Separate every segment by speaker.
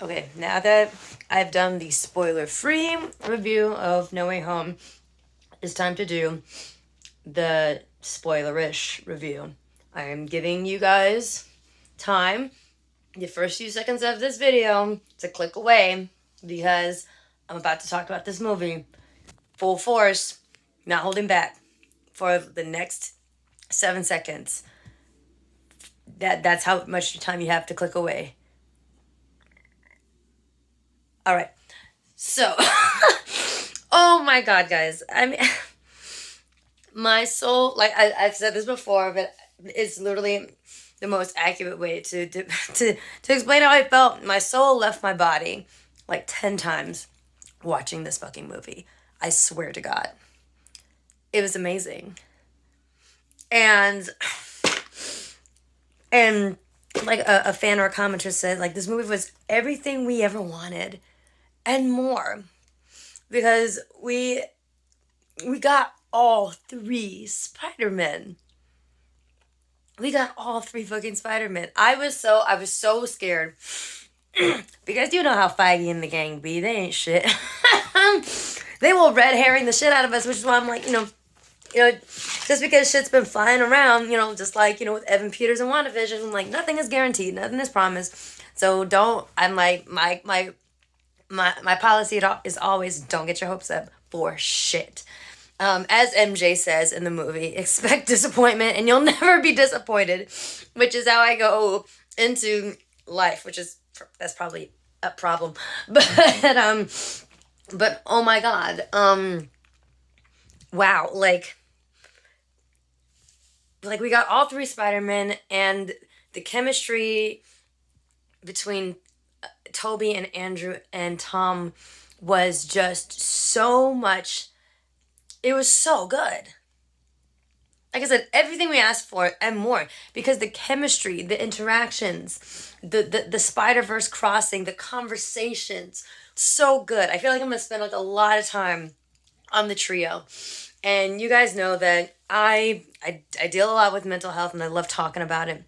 Speaker 1: Okay, now that I've done the spoiler-free review of No Way Home, it's time to do the spoilerish review. I am giving you guys time, the first few seconds of this video, to click away because I'm about to talk about this movie full force, not holding back, for the next 7 seconds. That's how much time you have to click away. All right. So, oh my God, guys. I mean, my soul, like I've said this before, but it's literally the most accurate way to explain how I felt. My soul left my body like 10 times watching this fucking movie. I swear to God. It was amazing. And like a fan or a commenter said, like, this movie was everything we ever wanted and more, because we got all three Spider-Men. We got all three fucking Spider-Men. I was so scared. Because you know how Feige and the gang be. They ain't shit. They will red herring the shit out of us, which is why I'm like, just because shit's been flying around, just like, with Evan Peters and WandaVision, I'm like, nothing is guaranteed, nothing is promised. So I'm like, my policy is always don't get your hopes up for shit. As MJ says in the movie, expect disappointment and you'll never be disappointed, which is how I go into life, that's probably a problem. But oh my God, wow, like we got all three Spider-Men, and the chemistry between Toby and Andrew and Tom was just so much. It was so good. Like I said, everything we asked for and more, because the chemistry, the interactions, the Spider-Verse crossing, the conversations, so good. I feel like I'm gonna spend like a lot of time on the trio. And you guys know that I deal a lot with mental health, and I love talking about it.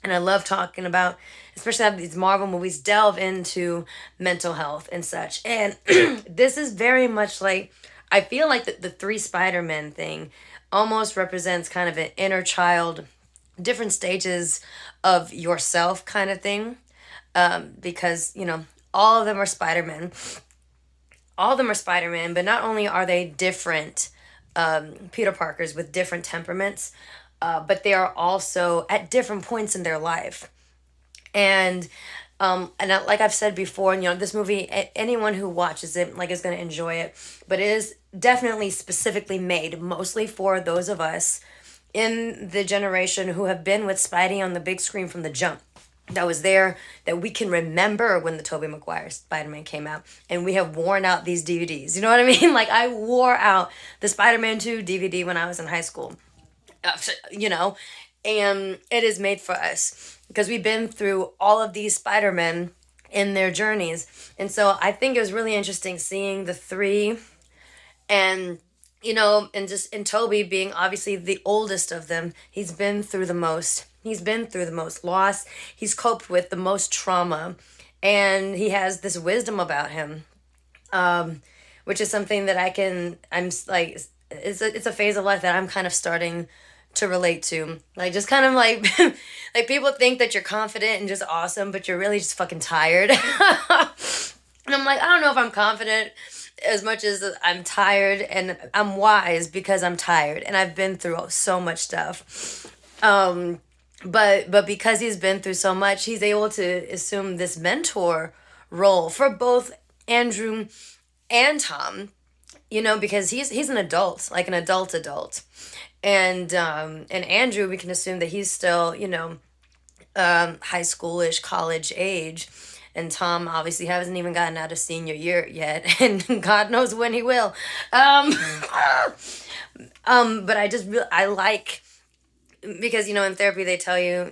Speaker 1: And I love talking about, especially how these Marvel movies delve into mental health and such. And this is very much like, I feel like the three Spider-Men thing almost represents kind of an inner child, different stages of yourself kind of thing. Because, all of them are Spider-Men. All of them are Spider-Man, but not only are they different Peter Parkers with different temperaments, but they are also at different points in their life. And like I've said before, this movie, anyone who watches it is going to enjoy it. But it is definitely specifically made mostly for those of us in the generation who have been with Spidey on the big screen from the jump. That was there, that we can remember when the Tobey Maguire Spider-Man came out, and we have worn out these DVDs. You know what I mean? Like, I wore out the Spider-Man 2 DVD when I was in high school. And it is made for us because we've been through all of these Spider-Men in their journeys. And so I think it was really interesting seeing the three, and and Toby being obviously the oldest of them. He's been through the most loss. He's coped with the most trauma, and he has this wisdom about him, which is something that it's a phase of life that I'm kind of starting to relate to. Like, just kind of like, like, people think that you're confident and just awesome, but you're really just fucking tired. And I'm like, I don't know if I'm confident as much as I'm tired, and I'm wise because I'm tired and I've been through so much stuff. But because he's been through so much, he's able to assume this mentor role for both Andrew and Tom, because he's an adult, like an adult. And Andrew, we can assume that he's still, high schoolish, college age. And Tom obviously hasn't even gotten out of senior year yet, and God knows when he will. But I like, because in therapy they tell you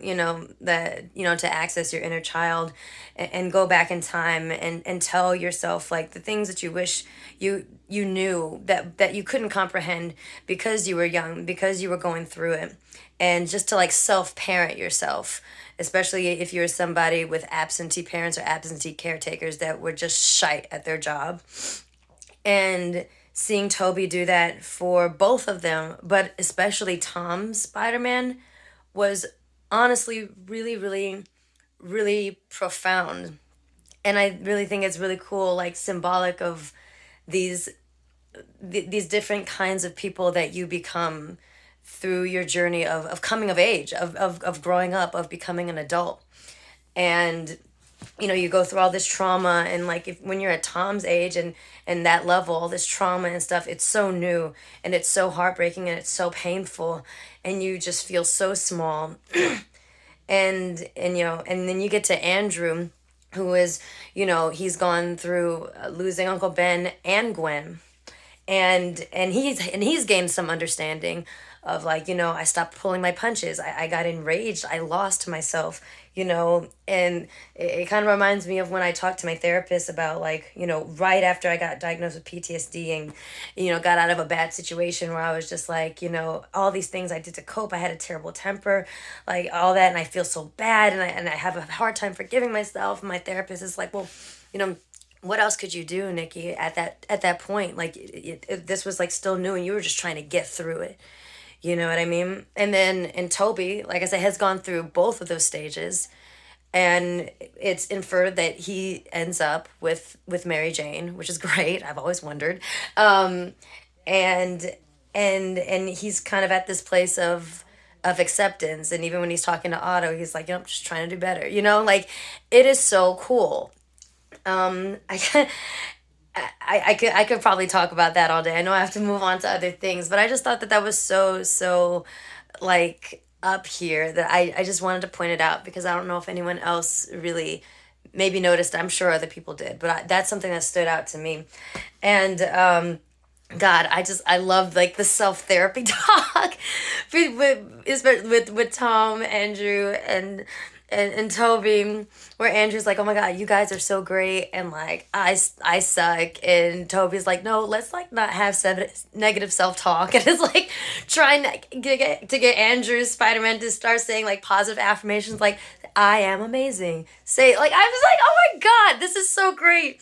Speaker 1: that to access your inner child, and go back in time and tell yourself like the things that you wish you knew that you couldn't comprehend because you were young, because you were going through it, and just to like self-parent yourself especially if you're somebody with absentee parents or absentee caretakers that were just shite at their job. And seeing Toby do that for both of them, but especially Tom's Spider-Man, was honestly really, really, really profound. And I really think it's really cool, like symbolic of these these different kinds of people that you become through your journey of coming of age, of growing up, of becoming an adult. And you go through all this trauma, and like if when you're at Tom's age and that level, all this trauma and stuff, it's so new and it's so heartbreaking and it's so painful, and you just feel so small. And then you get to Andrew, who is, he's gone through losing Uncle Ben and Gwen, and he's gained some understanding of, like, I stopped pulling my punches. I got enraged. I lost myself, and it kind of reminds me of when I talked to my therapist about, like, right after I got diagnosed with PTSD and, got out of a bad situation where I was just like, all these things I did to cope. I had a terrible temper, like all that, and I feel so bad, and I have a hard time forgiving myself. And my therapist is like, well, what else could you do, Nikki, at that point? Like, this was like still new, and you were just trying to get through it. You know what I mean? And Toby, like I said, has gone through both of those stages, and it's inferred that he ends up with Mary Jane, which is great. I've always wondered, and and he's kind of at this place of acceptance. And even when he's talking to Otto, he's like, I'm just trying to do better. Like, it is so cool. I I could probably talk about that all day. I know I have to move on to other things, but I just thought that that was so like up here that I just wanted to point it out, because I don't know if anyone else really maybe noticed. I'm sure other people did, but that's something that stood out to me. And God, I love like the self therapy talk with Tom, Andrew, and Toby, where Andrew's like, oh my God, you guys are so great, and like I suck, and Toby's like, no, let's like not have negative self talk, and it's like trying to get Andrew's Spider-Man to start saying like positive affirmations, like I am amazing. Say, like, I was like, oh my God, this is so great.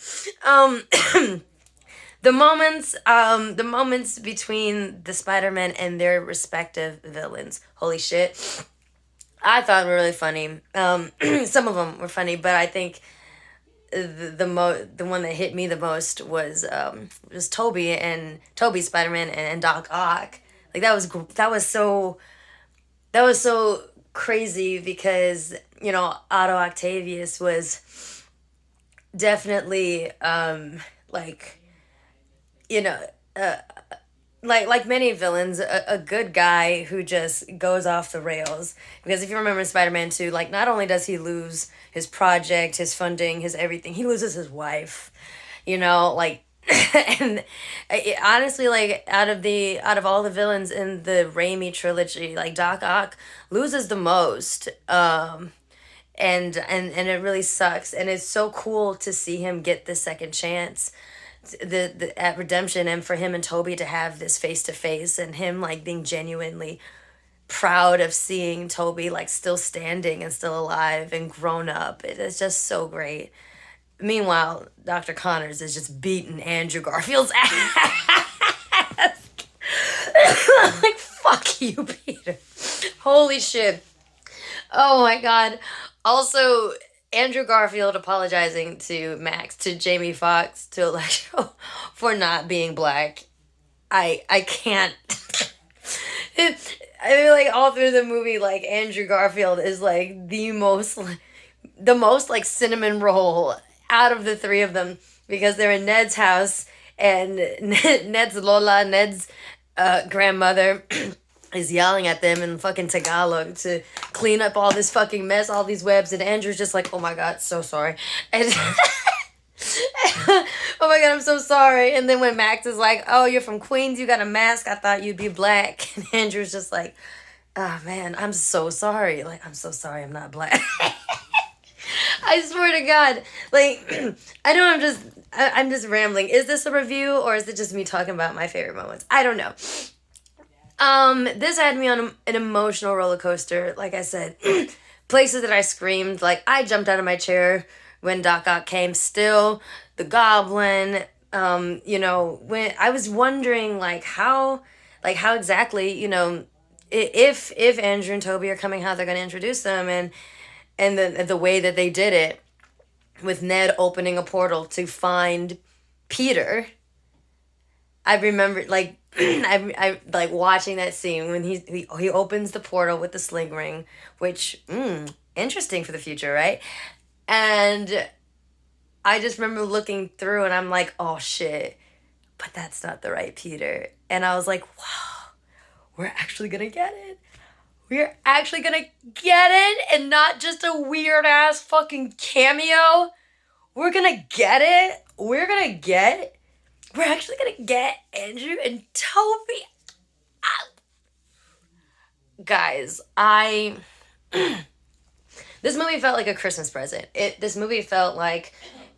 Speaker 1: The moments between the Spider-Man and their respective villains, holy shit, I thought were really funny. Some of them were funny, but I think the one that hit me the most was Toby Spider-Man and Doc Ock. Like, that was so crazy, because Otto Octavius was definitely like, you know uh, like many villains, a good guy who just goes off the rails. Because if you remember in Spider-Man 2, like, not only does he lose his project, his funding, his everything, he loses his wife. Like, and honestly, like, out of all the villains in the Raimi trilogy, like, Doc Ock loses the most. And it really sucks, and it's so cool to see him get the second chance, the at redemption, and for him and Toby to have this face to face, and him like being genuinely proud of seeing Toby like still standing and still alive and grown up. It is just so great. Meanwhile, Dr. Connors is just beating Andrew Garfield's ass. Like, fuck you, Peter. Holy shit. Oh my God. Also, Andrew Garfield apologizing to Max, to Jamie Foxx, to Electro for not being black. I can't. I mean, like, all through the movie, like, Andrew Garfield is like the most like cinnamon roll out of the three of them, because they're in Ned's house, and Ned's grandmother is yelling at them in fucking Tagalog to clean up all this fucking mess, all these webs, and Andrew's just like, oh my God, so sorry. And oh my God, I'm so sorry. And then when Max is like, oh, you're from Queens, you got a mask, I thought you'd be black. And Andrew's just like, oh man, I'm so sorry. Like, I'm so sorry I'm not black. I swear to God, like, I know I'm just rambling. Is this a review, or is it just me talking about my favorite moments? I don't know. This had me on an emotional roller coaster, like I said. places that I screamed, like I jumped out of my chair when Doc Ock came. Still, the Goblin. When I was wondering, how exactly, if Andrew and Toby are coming, how they're going to introduce them, and the way that they did it with Ned opening a portal to find Peter. I remember I like watching that scene when he opens the portal with the sling ring, which interesting for the future, right? And I just remember looking through and I'm like, oh shit, but that's not the right Peter. And I was like, wow, we're actually gonna get it. We're actually gonna get it, and not just a weird ass fucking cameo. We're gonna get it. We're actually gonna get Andrew and Toby. Guys, this movie felt like a Christmas present. This movie felt like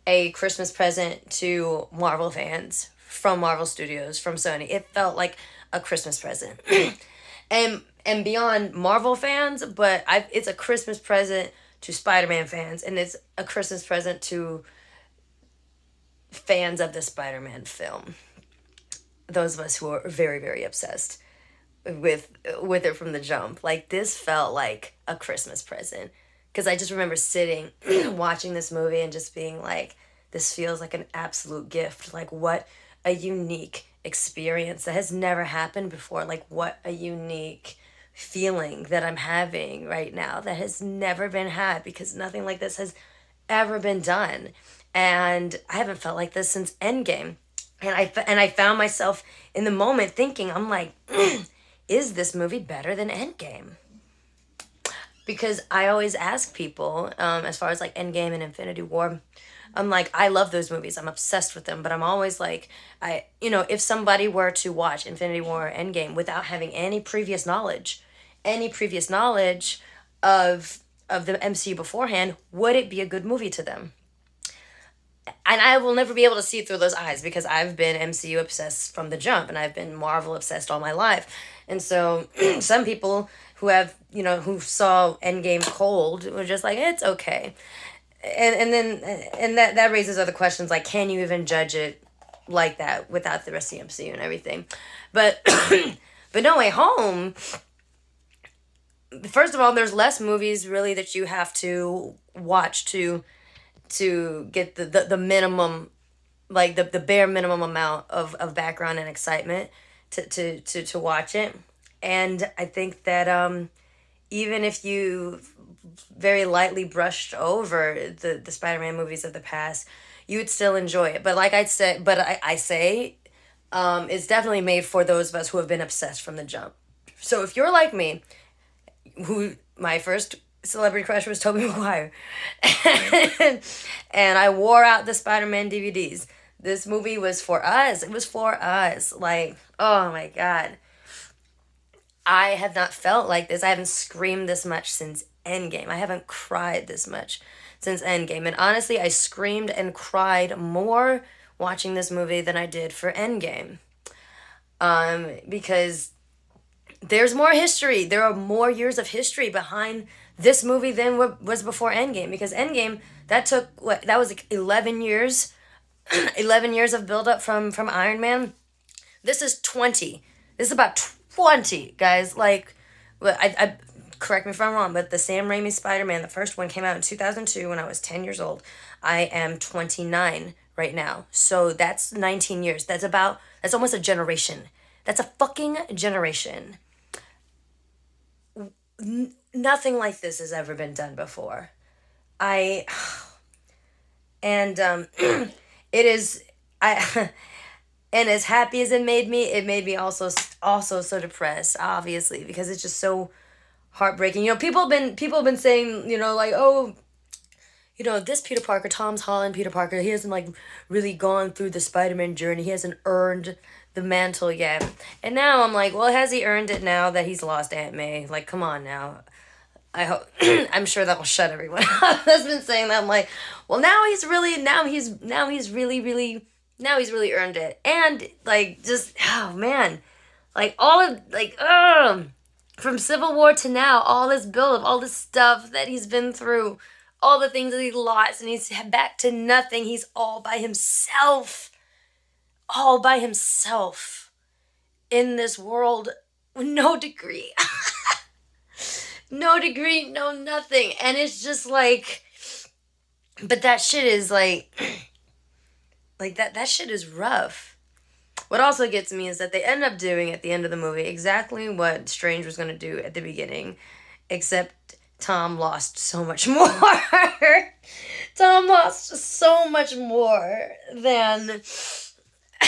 Speaker 1: a Christmas present to Marvel fans from Marvel Studios, from Sony. It felt like a Christmas present. and beyond Marvel fans, but it's a Christmas present to Spider-Man fans, and it's a Christmas present to fans of the Spider-Man film. Those of us who are very, very obsessed with it from the jump. Like, this felt like a Christmas present. Because I just remember sitting, watching this movie and just being like, this feels like an absolute gift. Like, what a unique experience that has never happened before. Like, what a unique feeling that I'm having right now that has never been had, because nothing like this has ever been done. And I haven't felt like this since Endgame. And I found myself in the moment thinking, I'm like, is this movie better than Endgame? Because I always ask people, as far as like Endgame and Infinity War, I'm like, I love those movies. I'm obsessed with them. But I'm always like, if somebody were to watch Infinity War or Endgame without having any previous knowledge of the MCU beforehand, would it be a good movie to them? And I will never be able to see through those eyes, because I've been MCU obsessed from the jump, and I've been Marvel obsessed all my life. And so some people who saw Endgame cold were just like, it's okay. And that raises other questions, like, can you even judge it like that without the rest of the MCU and everything? But but No Way Home, first of all, there's less movies really that you have to watch to get the minimum, like the bare minimum amount of background and excitement to watch it. And I think that even if you very lightly brushed over the Spider-Man movies of the past, you would still enjoy it. But like I said, I say, it's definitely made for those of us who have been obsessed from the jump. So if you're like me, who my first celebrity crush was Tobey Maguire, and I wore out the Spider-Man DVDs. This movie was for us. It was for us. Like, oh my God. I have not felt like this. I haven't screamed this much since Endgame. I haven't cried this much since Endgame. And honestly, I screamed and cried more watching this movie than I did for Endgame. Because there's more history. There are more years of history behind this movie than what was before Endgame. Because Endgame, that was like 11 years. 11 years of build-up from Iron Man. This is 20. This is about 20, guys. Like, I correct me if I'm wrong, but the Sam Raimi Spider-Man, the first one, came out in 2002 when I was 10 years old. I am 29 right now. So that's 19 years. That's almost a generation. That's a fucking generation. Nothing like this has ever been done before. And it is, and as happy as it made me also so depressed, obviously, because it's just so heartbreaking. People have been saying, like, oh, this Peter Parker, Tom's Holland Peter Parker, he hasn't like really gone through the Spider-Man journey. He hasn't earned the mantle yet. And now I'm like, well, has he earned it now that he's lost Aunt May? Like, come on now. I hope I'm sure that will shut everyone up that's been saying that. I'm like, well, now he's really earned it. And like, just, oh man, like all of, like, from Civil War to now, all this buildup, all this stuff that he's been through, all the things that he lost, and he's back to nothing. He's all by himself. All by himself in this world with no degree. No degree, no nothing. And it's just like, but that shit is like that shit is rough. What also gets me is that they end up doing at the end of the movie exactly what Strange was going to do at the beginning, except Tom lost so much more. Tom lost so much more than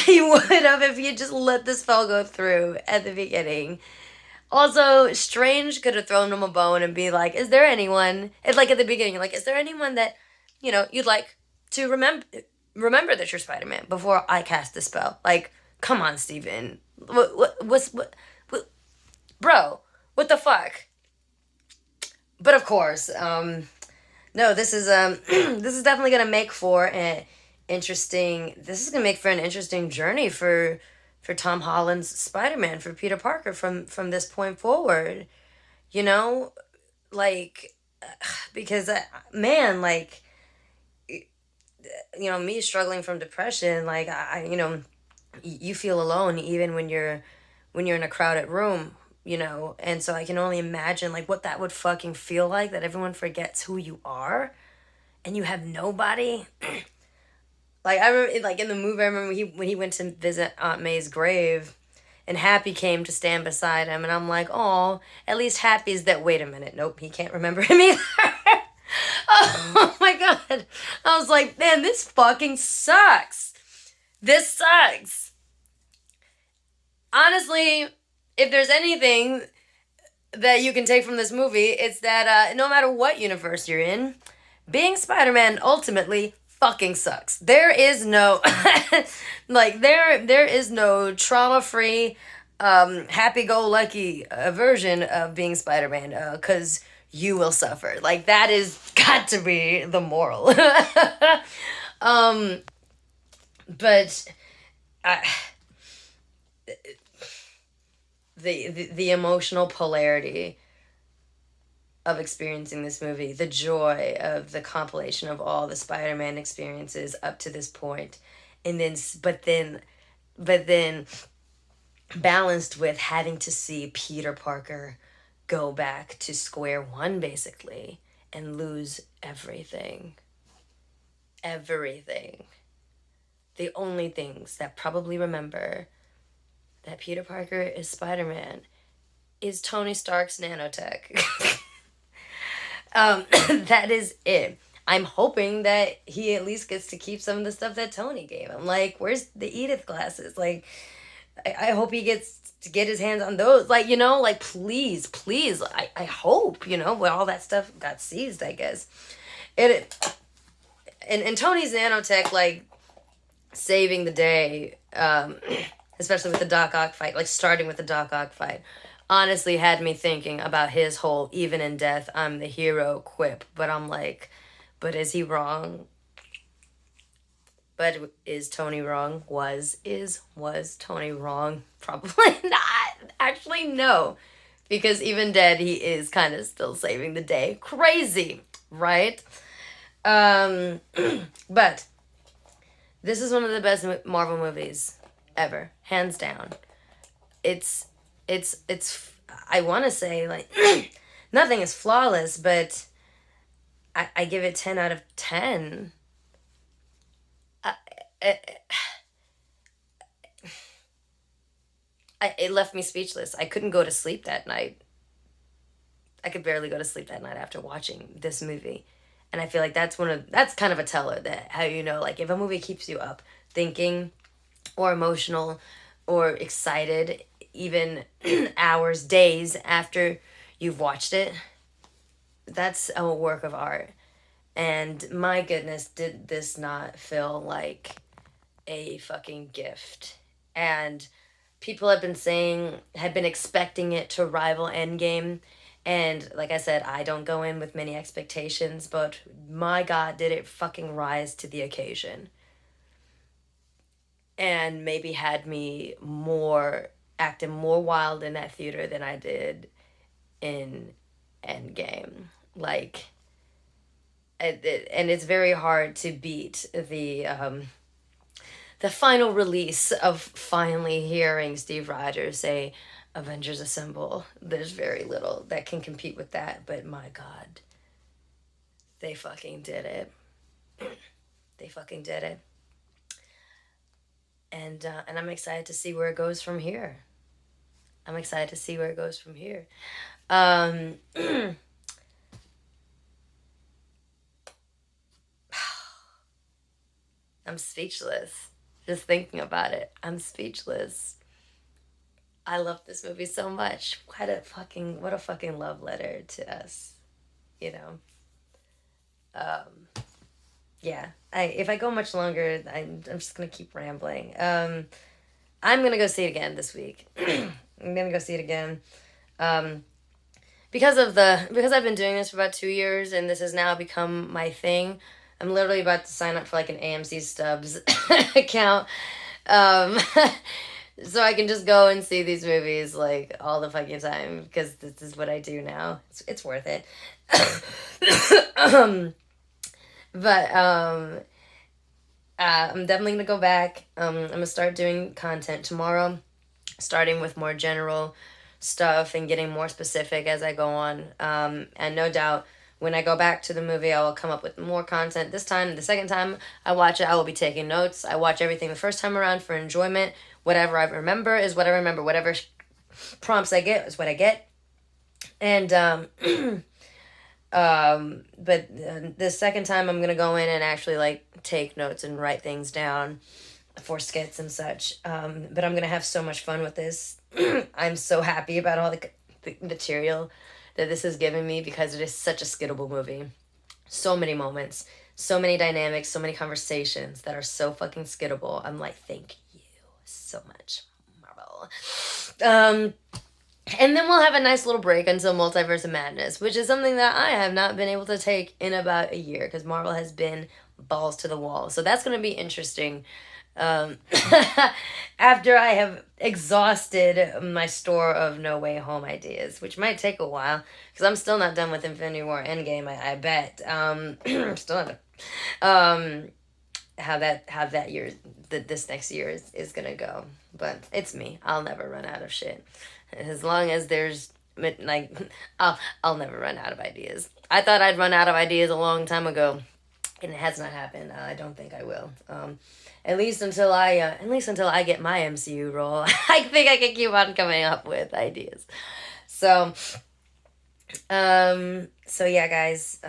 Speaker 1: he would have if he had just let the spell go through at the beginning. Also, Strange could have thrown him a bone and be like, "Is there anyone?" It's like at the beginning, like, "Is there anyone that you'd like to remember that you're Spider-Man before I cast the spell?" Like, come on, Steven. What bro? What the fuck? But of course, no. This is this is definitely gonna make for an interesting. This is gonna make for an interesting journey for Tom Holland's Spider-Man, for Peter Parker from this point forward. You know, like because man, like me struggling from depression, like you feel alone even when you're in a crowded room, and so I can only imagine like what that would fucking feel like, that everyone forgets who you are and you have nobody. Like I remember, like in the movie, I remember when he went to visit Aunt May's grave, and Happy came to stand beside him, and I'm like, oh, at least Happy's that. Wait a minute, nope, he can't remember him either. Oh my god, I was like, man, this fucking sucks. This sucks. Honestly, if there's anything that you can take from this movie, it's that no matter what universe you're in, being Spider-Man ultimately fucking sucks. There is no like there is no trauma-free happy-go-lucky version of being Spider-Man, cuz you will suffer. Like that is got to be the moral. um but I, the emotional polarity of experiencing this movie, the joy of the compilation of all the Spider-Man experiences up to this point, and then but then balanced with having to see Peter Parker go back to square one basically and lose everything. Everything. The only things that probably remember that Peter Parker is Spider-Man is Tony Stark's nanotech. That is it. I'm hoping that he at least gets to keep some of the stuff that Tony gave him. Like, where's the Edith glasses? Like, I hope he gets to get his hands on those. Like, like, please, please. I hope, when all that stuff got seized, I guess. And Tony's nanotech, like, saving the day, especially with the Doc Ock fight, like, starting with the Doc Ock fight, honestly had me thinking about his whole "even in death I'm the hero" quip. But I'm like, but is he wrong? But is Tony wrong? Was Tony wrong? Probably not. Actually, no. Because even dead, he is kind of still saving the day. Crazy, right? But this is one of the best Marvel movies ever, hands down. It's I want to say, like, nothing is flawless, but I give it 10 out of 10. It left me speechless. I couldn't go to sleep that night. I could barely go to sleep that night after watching this movie. And I feel like that's kind of a teller, that how like if a movie keeps you up thinking or emotional or excited even hours, days after you've watched it, that's a work of art. And my goodness, did this not feel like a fucking gift? And people had been expecting it to rival Endgame. And like I said, I don't go in with many expectations, but my God, did it fucking rise to the occasion. And maybe had me acting more wild in that theater than I did in Endgame. Like, and it's very hard to beat the final release of finally hearing Steve Rogers say, Avengers Assemble. There's very little that can compete with that, but my God, they fucking did it. They fucking did it. And I'm excited to see where it goes from here. I'm excited to see where it goes from here. Um, I'm speechless. Just thinking about it. I'm speechless. I love this movie so much. What a fucking love letter to us, you know. Um, yeah. If I go much longer, I'm just gonna keep rambling. I'm gonna go see it again this week. I'm gonna go see it again. Um, because I've been doing this for about 2 years and this has now become my thing. I'm literally about to sign up for like an AMC Stubs account. Um, so I can just go and see these movies like all the fucking time because this is what I do now. It's worth it. um, but I'm definitely gonna go back. I'm gonna start doing content tomorrow, starting with more general stuff and getting more specific as I go on. And no doubt, when I go back to the movie, I will come up with more content. This time, the second time I watch it, I will be taking notes. I watch everything the first time around for enjoyment. Whatever I remember is what I remember. Whatever prompts I get is what I get. And but the second time I'm gonna go in and actually like take notes and write things down for skits and such. But I'm gonna have so much fun with this. I'm so happy about all the material that this has given me because it is such a skittable movie. So many moments, so many dynamics, so many conversations that are so fucking skittable. I'm like, thank you so much, Marvel. Um, and then we'll have a nice little break until Multiverse of Madness, which is something that I have not been able to take in about a year because Marvel has been balls to the wall. So that's going to be interesting. Um, after I have exhausted my store of No Way Home ideas, which might take a while because I'm still not done with Infinity War Endgame. I bet. Still not. Um, how that year this next year is gonna go, but it's me. I'll never run out of shit as long as there's like I'll never run out of ideas. I thought I'd run out of ideas a long time ago, and it has not happened. I don't think I will. At least until I get my MCU role, I think I can keep on coming up with ideas. So, so yeah, guys.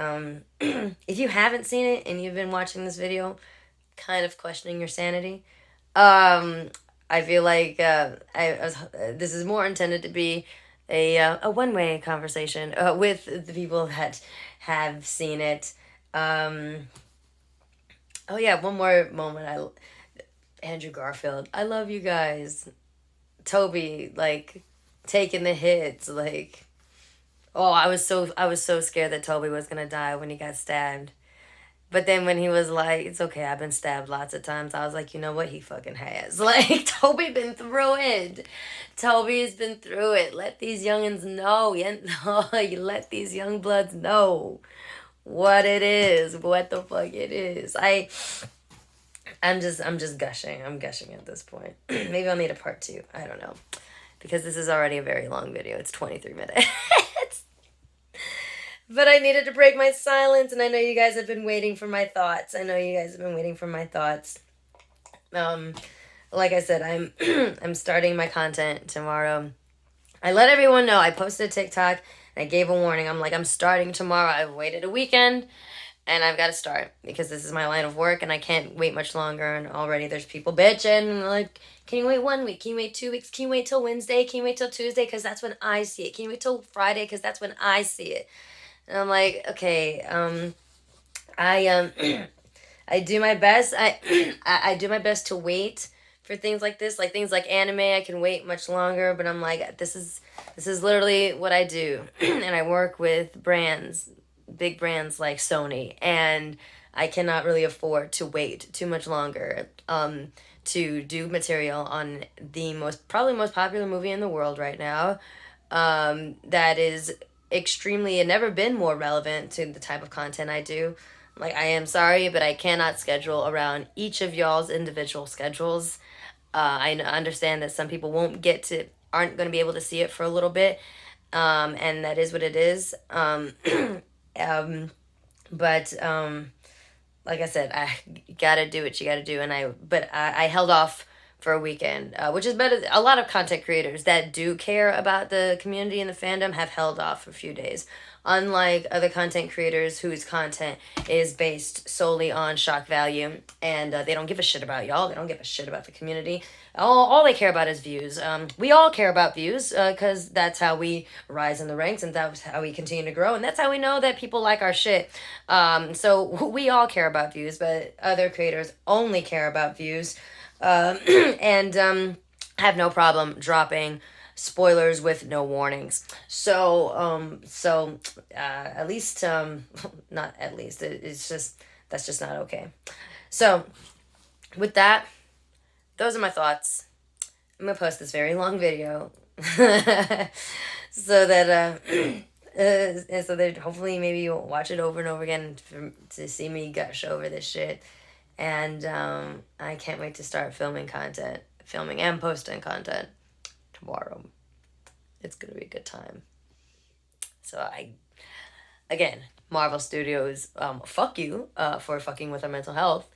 Speaker 1: If you haven't seen it and you've been watching this video, kind of questioning your sanity, I feel like this is more intended to be a one-way conversation with the people that have seen it. Oh yeah, one more moment. Andrew Garfield. I love you guys. Toby, like, taking the hits, like, oh, I was so scared that Toby was gonna die when he got stabbed. But then when he was like, it's okay, I've been stabbed lots of times, I was like, you know what, he fucking has. Like, Toby been through it. Toby's been through it. Let these youngins know. You let these young bloods know what it is, what the fuck it is. I'm just gushing. I'm gushing at this point. Maybe I'll need a part two. I don't know. Because this is already a very long video. It's 23 minutes. But I needed to break my silence, and I know you guys have been waiting for my thoughts. Like I said, I'm I'm starting my content tomorrow. I let everyone know. I posted a TikTok and I gave a warning. I'm like, I'm starting tomorrow. I've waited a weekend and I've got to start because this is my line of work and I can't wait much longer. And already there's people bitching and like, can you wait 1 week? Can you wait 2 weeks? Can you wait till Wednesday? Can you wait till Tuesday? Because that's when I see it. Can you wait till Friday? Because that's when I see it. And I'm like, okay, I I do my best. I do my best to wait for things like this, like things like anime. I can wait much longer, but I'm like, this is literally what I do, and I work with brands, big brands like Sony, and I cannot really afford to wait too much longer. To do material on the most popular movie in the world right now. that is extremely and never been more relevant to the type of content I do. Like, I am sorry, but I cannot schedule around each of y'all's individual schedules. I understand that some people aren't going to be able to see it for a little bit, and that is what it is. Um, but like I said, I gotta do what you gotta do, and I held off for a weekend, which is better. A lot of content creators that do care about the community and the fandom have held off for a few days. Unlike other content creators whose content is based solely on shock value, and they don't give a shit about y'all. They don't give a shit about the community. All they care about is views. We all care about views because that's how we rise in the ranks, and that's how we continue to grow, and that's how we know that people like our shit. So we all care about views, but other creators only care about views, and have no problem dropping spoilers with no warnings. At least, not at least, it's just, that's just not okay. So, with that, those are my thoughts. I'm gonna post this very long video so that and so that hopefully maybe you'll watch it over and over again to see me gush over this shit. And I can't wait to start filming and posting content tomorrow. It's gonna be a good time. So again, Marvel Studios, fuck you for fucking with our mental health.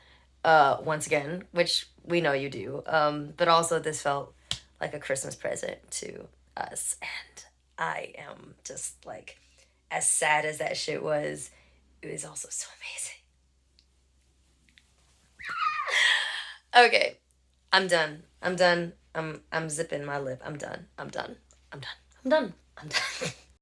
Speaker 1: Once again, which we know you do. But also this felt like a Christmas present to us, and I am just like, as sad as that shit was, it was also so amazing. Okay, I'm done. I'm done. I'm zipping my lip. I'm done. I'm done. I'm done. I'm done. I'm done.